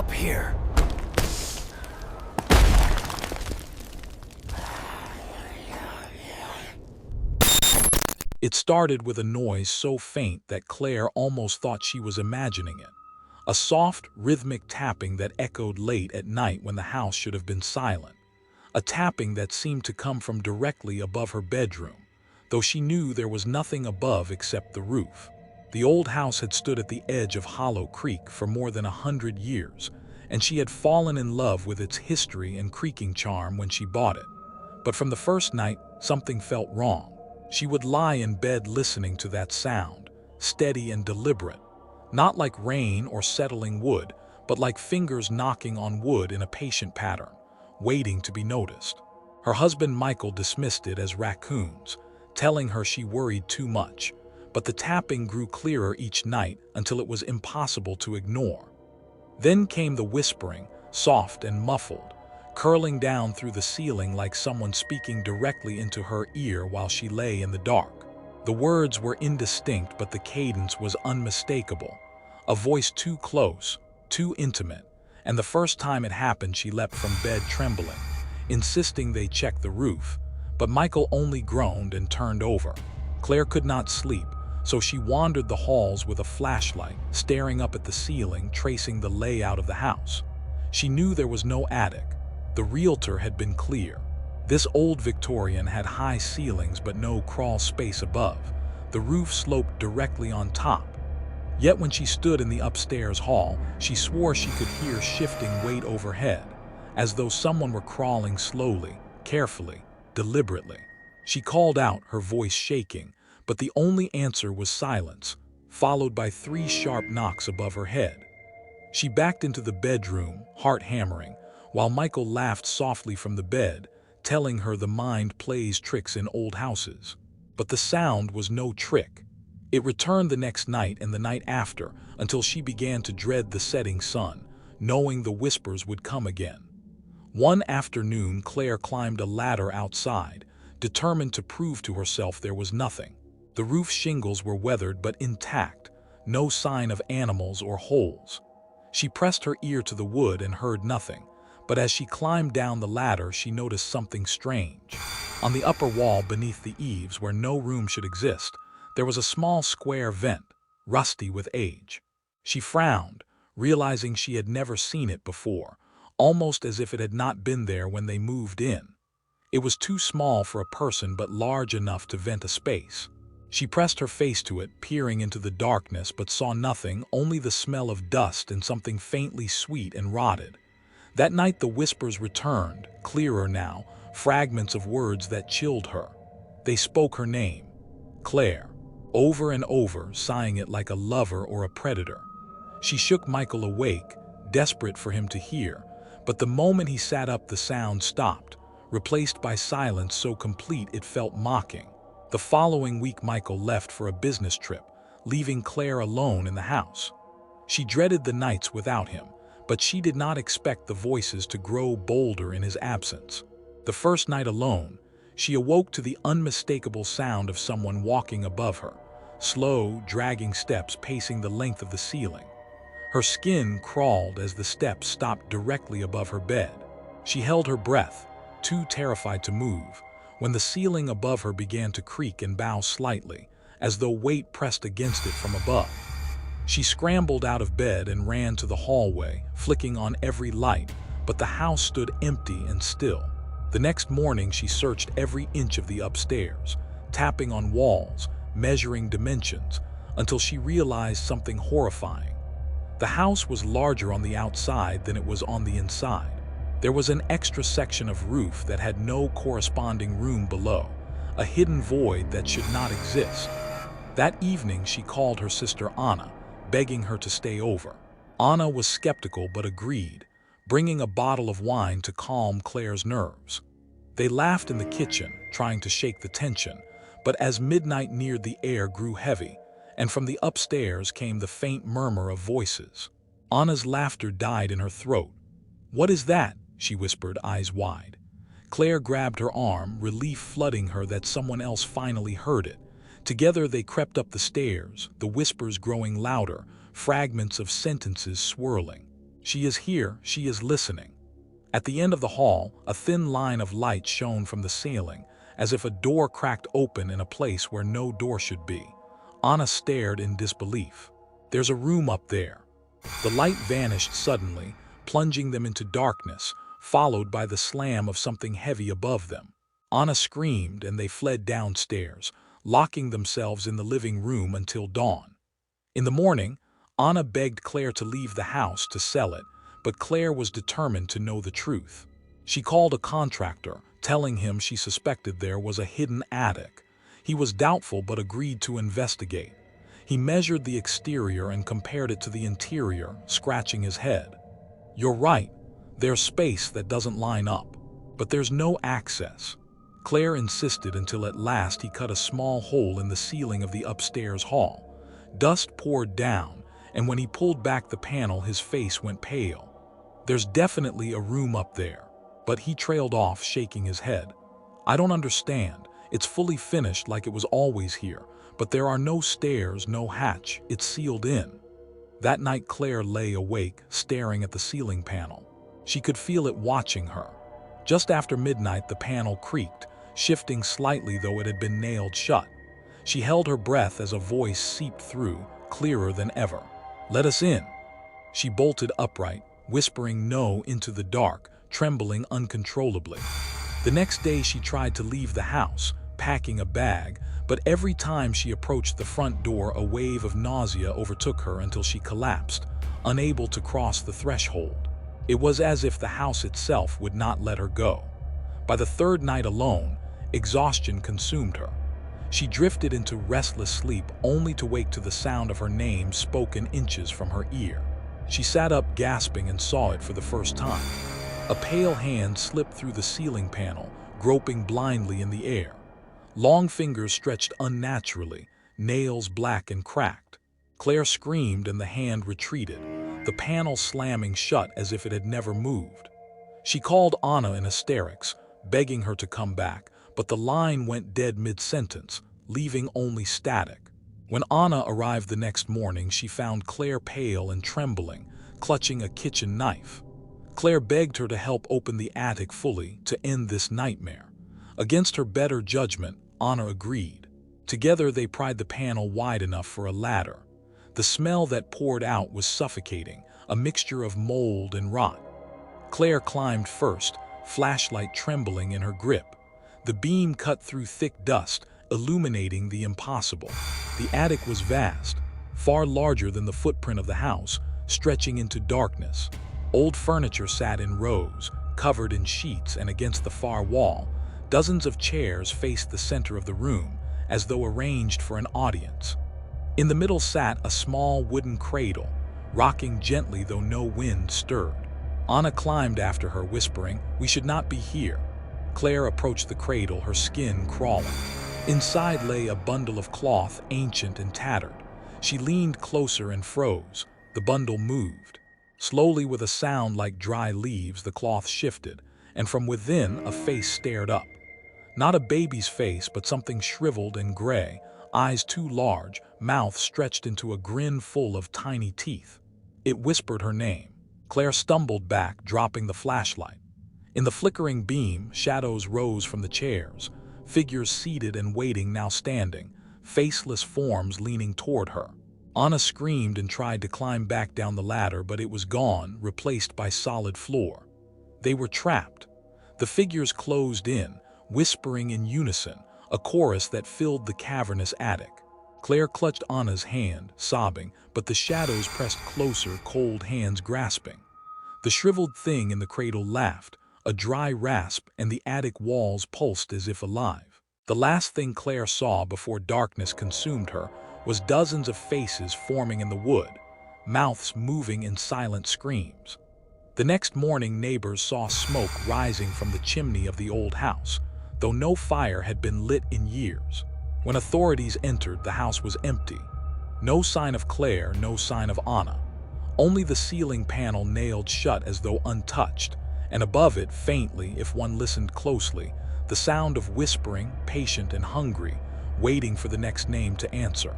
Up here. It started with a noise so faint that Claire almost thought she was imagining it. A soft, rhythmic tapping that echoed late at night when the house should have been silent. A tapping that seemed to come from directly above her bedroom, though she knew there was nothing above except the roof. The old house had stood at the edge of Hollow Creek for more than 100 years, and she had fallen in love with its history and creaking charm when she bought it. But from the first night, something felt wrong. She would lie in bed listening to that sound, steady and deliberate, not like rain or settling wood, but like fingers knocking on wood in a patient pattern, waiting to be noticed. Her husband Michael dismissed it as raccoons, telling her she worried too much, but the tapping grew clearer each night until it was impossible to ignore. Then came the whispering, soft and muffled, curling down through the ceiling like someone speaking directly into her ear while she lay in the dark. The words were indistinct, but the cadence was unmistakable. A voice too close, too intimate, and the first time it happened she leapt from bed trembling, insisting they check the roof, but Michael only groaned and turned over. Claire could not sleep, so she wandered the halls with a flashlight, staring up at the ceiling, tracing the layout of the house. She knew there was no attic. The realtor had been clear. This old Victorian had high ceilings but no crawl space above. The roof sloped directly on top. Yet when she stood in the upstairs hall, she swore she could hear shifting weight overhead, as though someone were crawling slowly, carefully, deliberately. She called out, her voice shaking, but the only answer was silence, followed by 3 sharp knocks above her head. She backed into the bedroom, heart hammering, while Michael laughed softly from the bed, telling her the mind plays tricks in old houses. But the sound was no trick. It returned the next night and the night after, until she began to dread the setting sun, knowing the whispers would come again. One afternoon, Claire climbed a ladder outside, determined to prove to herself there was nothing. The roof shingles were weathered but intact, no sign of animals or holes. She pressed her ear to the wood and heard nothing, but as she climbed down the ladder, she noticed something strange. On the upper wall beneath the eaves, where no room should exist, there was a small square vent, rusty with age. She frowned, realizing she had never seen it before, almost as if it had not been there when they moved in. It was too small for a person but large enough to vent a space. She pressed her face to it, peering into the darkness, but saw nothing, only the smell of dust and something faintly sweet and rotted. That night the whispers returned, clearer now, fragments of words that chilled her. They spoke her name, Claire, over and over, sighing it like a lover or a predator. She shook Michael awake, desperate for him to hear, but the moment he sat up the sound stopped, replaced by silence so complete it felt mocking. The following week Michael left for a business trip, leaving Claire alone in the house. She dreaded the nights without him, but she did not expect the voices to grow bolder in his absence. The first night alone, she awoke to the unmistakable sound of someone walking above her, slow, dragging steps pacing the length of the ceiling. Her skin crawled as the steps stopped directly above her bed. She held her breath, too terrified to move, when the ceiling above her began to creak and bow slightly, as though weight pressed against it from above. She scrambled out of bed and ran to the hallway, flicking on every light, but the house stood empty and still. The next morning she searched every inch of the upstairs, tapping on walls, measuring dimensions, until she realized something horrifying. The house was larger on the outside than it was on the inside. There was an extra section of roof that had no corresponding room below, a hidden void that should not exist. That evening she called her sister Anna, begging her to stay over. Anna was skeptical but agreed, bringing a bottle of wine to calm Claire's nerves. They laughed in the kitchen, trying to shake the tension, but as midnight neared the air grew heavy, and from the upstairs came the faint murmur of voices. Anna's laughter died in her throat. "What is that?" she whispered, eyes wide. Claire grabbed her arm, relief flooding her that someone else finally heard it. Together they crept up the stairs, the whispers growing louder, fragments of sentences swirling. She is here, she is listening. At the end of the hall, a thin line of light shone from the ceiling, as if a door cracked open in a place where no door should be. Anna stared in disbelief. There's a room up there. The light vanished suddenly, plunging them into darkness, followed by the slam of something heavy above them. Anna screamed and they fled downstairs, locking themselves in the living room until dawn. In the morning, Anna begged Claire to leave the house to sell it, but Claire was determined to know the truth. She called a contractor, telling him she suspected there was a hidden attic. He was doubtful but agreed to investigate. He measured the exterior and compared it to the interior, scratching his head. "You're right, there's space that doesn't line up, but there's no access." Claire insisted until at last he cut a small hole in the ceiling of the upstairs hall. Dust poured down, and when he pulled back the panel, his face went pale. "There's definitely a room up there," but he trailed off, shaking his head. "I don't understand. It's fully finished like it was always here, but there are no stairs, no hatch. It's sealed in." That night Claire lay awake, staring at the ceiling panel. She could feel it watching her. Just after midnight the panel creaked, shifting slightly though it had been nailed shut. She held her breath as a voice seeped through, clearer than ever. "Let us in." She bolted upright, whispering no into the dark, trembling uncontrollably. The next day she tried to leave the house, packing a bag, but every time she approached the front door a wave of nausea overtook her until she collapsed, unable to cross the threshold. It was as if the house itself would not let her go. By the third night alone, exhaustion consumed her. She drifted into restless sleep only to wake to the sound of her name spoken inches from her ear. She sat up gasping and saw it for the first time. A pale hand slipped through the ceiling panel, groping blindly in the air. Long fingers stretched unnaturally, nails black and cracked. Claire screamed and the hand retreated, the panel slamming shut as if it had never moved. She called Anna in hysterics, begging her to come back, but the line went dead mid-sentence, leaving only static. When Anna arrived the next morning, she found Claire pale and trembling, clutching a kitchen knife. Claire begged her to help open the attic fully to end this nightmare. Against her better judgment, Anna agreed. Together they pried the panel wide enough for a ladder. The smell that poured out was suffocating, a mixture of mold and rot. Claire climbed first, flashlight trembling in her grip. The beam cut through thick dust, illuminating the impossible. The attic was vast, far larger than the footprint of the house, stretching into darkness. Old furniture sat in rows, covered in sheets, and against the far wall, dozens of chairs faced the center of the room, as though arranged for an audience. In the middle sat a small wooden cradle, rocking gently though no wind stirred. Anna climbed after her, whispering, "We should not be here." Claire approached the cradle, her skin crawling. Inside lay a bundle of cloth, ancient and tattered. She leaned closer and froze. The bundle moved. Slowly, with a sound like dry leaves, the cloth shifted, and from within a face stared up. Not a baby's face, but something shriveled and gray, eyes too large, mouth stretched into a grin full of tiny teeth. It whispered her name. Claire stumbled back, dropping the flashlight. In the flickering beam, shadows rose from the chairs, figures seated and waiting, now standing, faceless forms leaning toward her. Anna screamed and tried to climb back down the ladder, but it was gone, replaced by solid floor. They were trapped. The figures closed in, whispering in unison, a chorus that filled the cavernous attic. Claire clutched Anna's hand, sobbing, but the shadows pressed closer, cold hands grasping. The shriveled thing in the cradle laughed, a dry rasp, and the attic walls pulsed as if alive. The last thing Claire saw before darkness consumed her was dozens of faces forming in the wood, mouths moving in silent screams. The next morning, neighbors saw smoke rising from the chimney of the old house, though no fire had been lit in years. When authorities entered, the house was empty. No sign of Claire, no sign of Anna. Only the ceiling panel nailed shut as though untouched, and above it, faintly, if one listened closely, the sound of whispering, patient and hungry, waiting for the next name to answer.